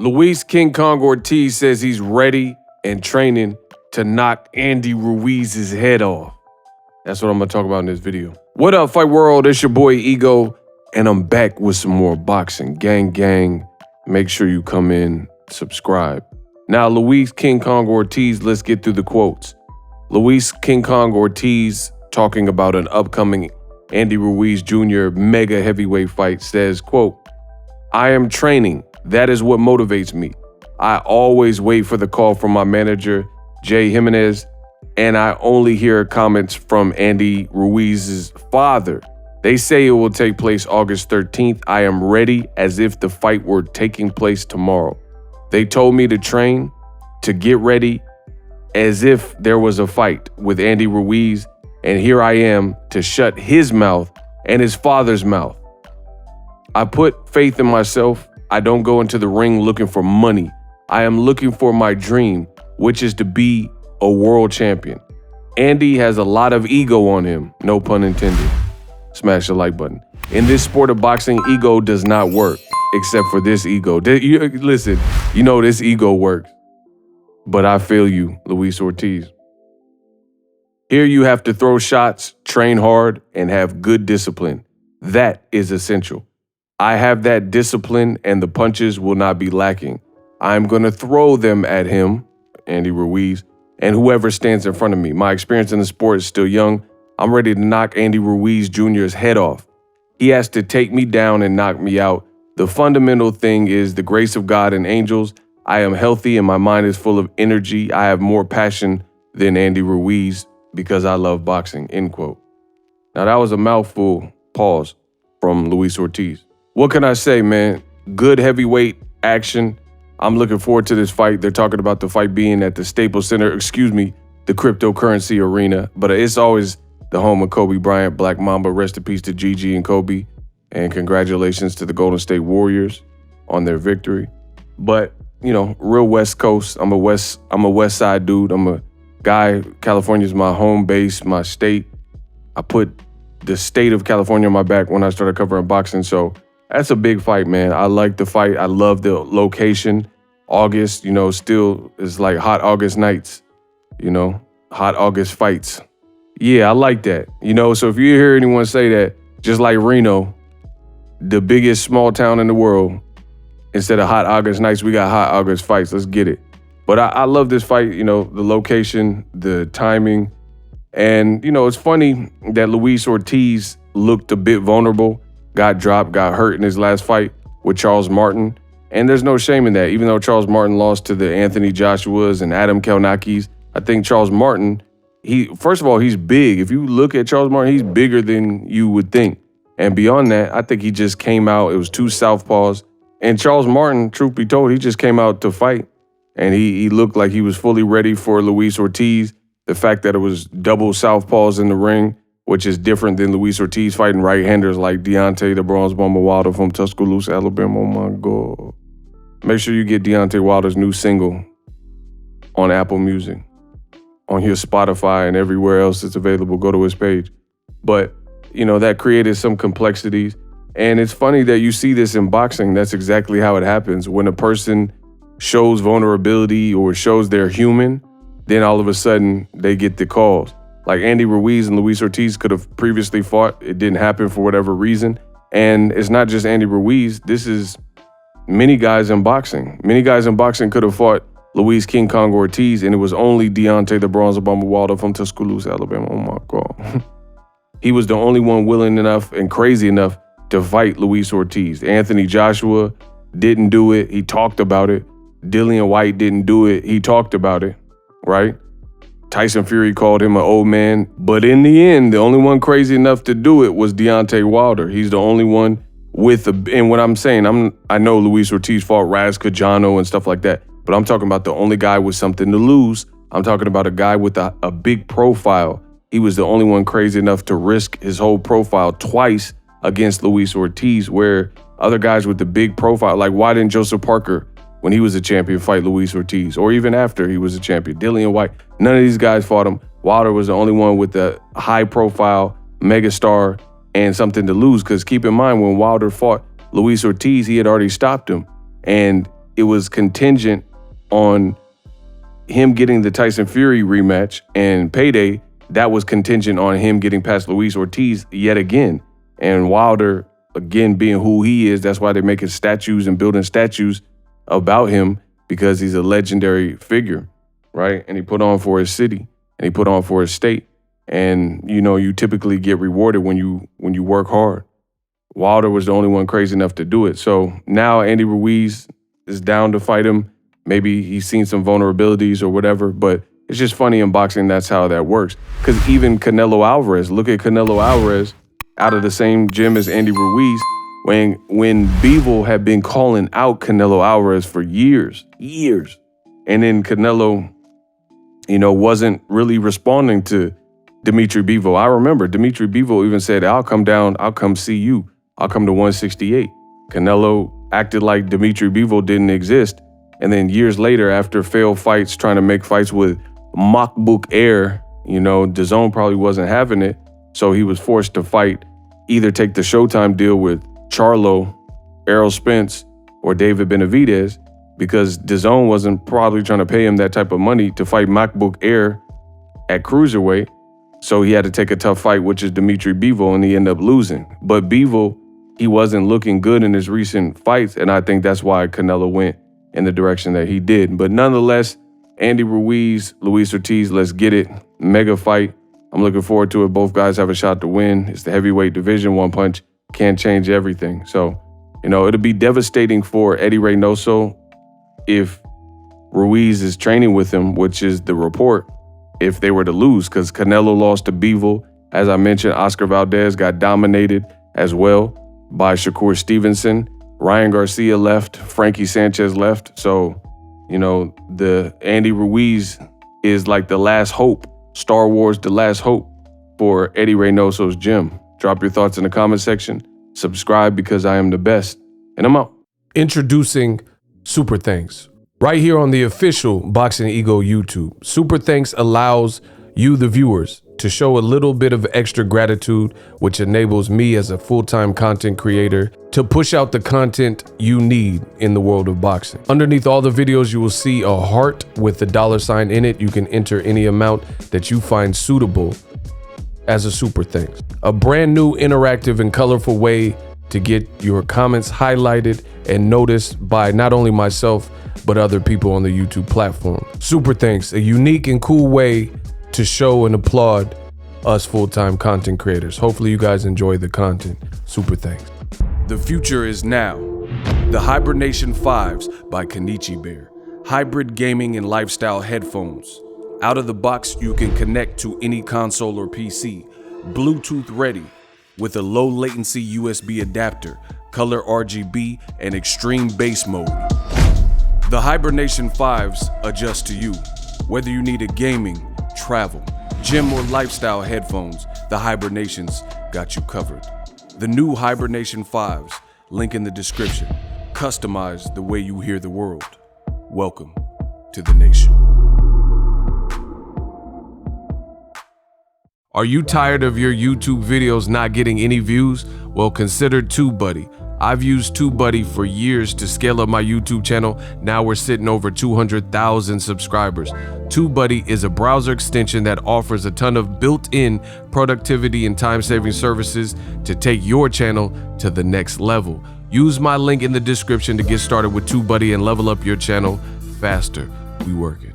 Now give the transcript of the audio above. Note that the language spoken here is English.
Luis King Kong Ortiz says he's ready and training to knock Andy Ruiz's head off. That's what I'm going to talk about in this video. What up, Fight World? It's your boy Ego, and I'm back with some more boxing. Gang. Make sure you come in, subscribe. Now, Luis King Kong Ortiz, let's get through the quotes. Luis King Kong Ortiz, talking about an upcoming Andy Ruiz Jr. mega heavyweight fight, says, quote, "I am training. That is what motivates me. I always wait for the call from my manager, Jay Jimenez, and I only hear comments from Andy Ruiz's father. They say it will take place August 13th. I am ready as if the fight were taking place tomorrow. They told me to train, to get ready, as if there was a fight with Andy Ruiz, and here I am to shut his mouth and his father's mouth. I put faith in myself. I don't go into the ring looking for money. I am looking for my dream, which is to be a world champion. Andy has a lot of ego on him, no pun intended. Smash the like button. In this sport of boxing, ego does not work, except for this ego. Listen, you know this ego works. But I feel you, Luis Ortiz. Here you have to throw shots, train hard, and have good discipline. That is essential. I have that discipline, and the punches will not be lacking. I'm going to throw them at him, Andy Ruiz, and whoever stands in front of me. My experience in the sport is still young. I'm ready to knock Andy Ruiz Jr.'s head off. He has to take me down and knock me out. The fundamental thing is the grace of God and angels. I am healthy and my mind is full of energy. I have more passion than Andy Ruiz because I love boxing," end quote. Now that was a mouthful, pause, from Luis Ortiz. What can I say, man? Good heavyweight action. I'm looking forward to this fight. They're talking about the fight being at the Staples Center, the cryptocurrency arena, but it's always the home of Kobe Bryant, Black Mamba. Rest in peace to Gigi and Kobe, and congratulations to the Golden State Warriors on their victory. But, you know, real West Coast. I'm a West Side dude. I'm a guy. California's my home base, my state. I put the state of California on my back when I started covering boxing, so that's a big fight, man. I like the fight. I love the location. August, you know, still is like hot August nights, you know, hot August fights. Yeah, I like that. You know, so if you hear anyone say that, just like Reno, the biggest small town in the world, instead of hot August nights, we got hot August fights. Let's get it. But I love this fight, you know, the location, the timing. And, you know, it's funny that Luis Ortiz looked a bit vulnerable, got dropped, got hurt in his last fight with Charles Martin. And there's no shame in that. Even though Charles Martin lost to the Anthony Joshuas and Adam Kalnakis, I think Charles Martin, first of all, he's big. If you look at Charles Martin, he's bigger than you would think. And beyond that, I think he just came out. It was two southpaws. And Charles Martin, truth be told, he just came out to fight. And he looked like he was fully ready for Luis Ortiz. The fact that it was double southpaws in the ring, which is different than Luis Ortiz fighting right-handers like Deontay the Bronze Bomber Wilder from Tuscaloosa, Alabama. Oh, my God. Make sure you get Deontay Wilder's new single on Apple Music, on your Spotify, and everywhere else it's available. Go to his page. But, you know, that created some complexities. And it's funny that you see this in boxing. That's exactly how it happens. When a person shows vulnerability or shows they're human, then all of a sudden they get the calls. Like Andy Ruiz and Luis Ortiz could have previously fought. It didn't happen for whatever reason. And it's not just Andy Ruiz. This is many guys in boxing. Many guys in boxing could have fought Luis King Kong Ortiz, and it was only Deontay the Bronze Bomber Wilder from Tuscaloosa, Alabama. Oh, my God. He was the only one willing enough and crazy enough to fight Luis Ortiz. Anthony Joshua didn't do it. He talked about it. Dillian White didn't do it. He talked about it, right? Tyson Fury called him an old man. But in the end, the only one crazy enough to do it was Deontay Wilder. He's the only one and what I'm saying, I know Luis Ortiz fought Raz Cajano and stuff like that, but I'm talking about the only guy with something to lose. I'm talking about a guy with a big profile. He was the only one crazy enough to risk his whole profile twice against Luis Ortiz, where other guys with the big profile, like why didn't Joseph Parker, when he was a champion, fight Luis Ortiz? Or even after he was a champion, Dillian White, none of these guys fought him. Wilder was the only one with the high profile, megastar, and something to lose. Because keep in mind, when Wilder fought Luis Ortiz, he had already stopped him. And it was contingent on him getting the Tyson Fury rematch, and payday, that was contingent on him getting past Luis Ortiz yet again. And Wilder, again, being who he is, that's why they're making statues and building statues about him, because he's a legendary figure, right? And he put on for his city, and he put on for his state. And, you know, you typically get rewarded when you work hard. Wilder was the only one crazy enough to do it. So now Andy Ruiz is down to fight him. Maybe he's seen some vulnerabilities or whatever, but it's just funny in boxing, that's how that works. Because even Canelo Alvarez, look at Canelo Alvarez out of the same gym as Andy Ruiz, when Bivol had been calling out Canelo Alvarez for years. And then Canelo, you know, wasn't really responding to Dimitri Bivol. I remember Dimitri Bivol even said, I'll come down, I'll come see you. I'll come to 168. Canelo acted like Dimitri Bivol didn't exist. And then years later, after failed fights, trying to make fights with MacBook Air, you know, DAZN probably wasn't having it. So he was forced to fight, either take the Showtime deal with Charlo, Errol Spence, or David Benavidez, because DAZN wasn't probably trying to pay him that type of money to fight MacBook Air at cruiserweight. So he had to take a tough fight, which is Dimitri Bivol, and he ended up losing. But Bivol, he wasn't looking good in his recent fights, and I think that's why Canelo went in the direction that he did. But nonetheless, Andy Ruiz, Luis Ortiz, let's get it. Mega fight. I'm looking forward to it. Both guys have a shot to win. It's the heavyweight division. One punch can't change everything. So, you know, it'll be devastating for Eddie Reynoso if Ruiz is training with him, which is the report, if they were to lose, because Canelo lost to Bivol. As I mentioned, Oscar Valdez got dominated as well by Shakur Stevenson. Ryan Garcia left, Frankie Sanchez left. So, you know, the Andy Ruiz is like the last hope, Star Wars, the last hope for Eddie Reynoso's gym. Drop your thoughts in the comment section. Subscribe because I am the best. And I'm out. Introducing Super Thanks. Right here on the official Boxing Ego YouTube. Super Thanks allows you, the viewers, to show a little bit of extra gratitude, which enables me as a full-time content creator to push out the content you need in the world of boxing. Underneath all the videos, you will see a heart with the $sign in it. You can enter any amount that you find suitable as a super thanks. A brand new interactive and colorful way to get your comments highlighted and noticed by not only myself, but other people on the YouTube platform. Super thanks, a unique and cool way to show and applaud us full-time content creators. Hopefully you guys enjoy the content. Super thanks. The future is now. The Hibernation 5s by Kenichi Bear. Hybrid gaming and lifestyle headphones. Out of the box, you can connect to any console or PC. Bluetooth ready with a low latency USB adapter, color RGB, and extreme bass mode. The Hibernation 5s adjust to you. Whether you need a gaming, travel, gym, or lifestyle headphones, the Hibernations got you covered. The new Hibernation 5s, link in the description. Customize the way you hear the world. Welcome to the nation. Are you tired of your YouTube videos not getting any views? Well, consider TubeBuddy. I've used TubeBuddy for years to scale up my YouTube channel. Now we're sitting over 200,000 subscribers. TubeBuddy is a browser extension that offers a ton of built-in productivity and time-saving services to take your channel to the next level. Use my link in the description to get started with TubeBuddy and level up your channel faster. We working.